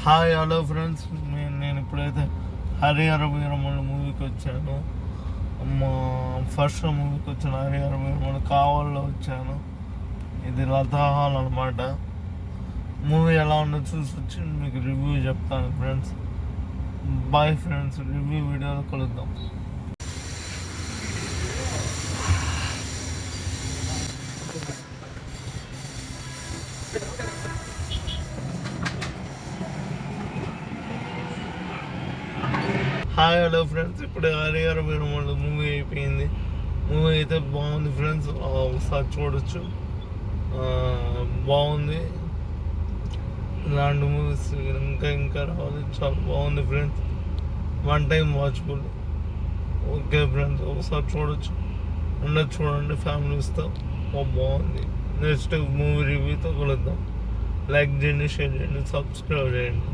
Hi hello friends, నేను ఇప్పుడైతే హరిహర వీరమల్లు మూవీకి వచ్చాను. మా ఫస్ట్ మూవీకి వచ్చాను. హరిహర వీరమల్లు కావాల్లో వచ్చాను. ఇది లతా హాల్ అనమాట. మూవీ ఎలా ఉందో చూసి వచ్చి మీకు రివ్యూ చెప్తాను ఫ్రెండ్స్. బాయ్ ఫ్రెండ్స్, రివ్యూ వీడియోలో కలుద్దాం. హాయ్ హలో ఫ్రెండ్స్, ఇప్పుడు హరిహర వీరమల్లు మూవీ అయిపోయింది. మూవీ అయితే బాగుంది ఫ్రెండ్స్, ఒకసారి చూడొచ్చు. బాగుంది. ఇలాంటి మూవీస్ ఇంకా రావాలి. చాలా బాగుంది friends. One time watchable. Okay friends, ఒకసారి చూడొచ్చు. చూడండి ఫ్యామిలీస్తో. బాగుంది. నెక్స్ట్ మూవీ రివ్యూతో కలుద్దాం. లైక్ చేయండి, షేర్ చేయండి, సబ్స్క్రైబ్ చేయండి.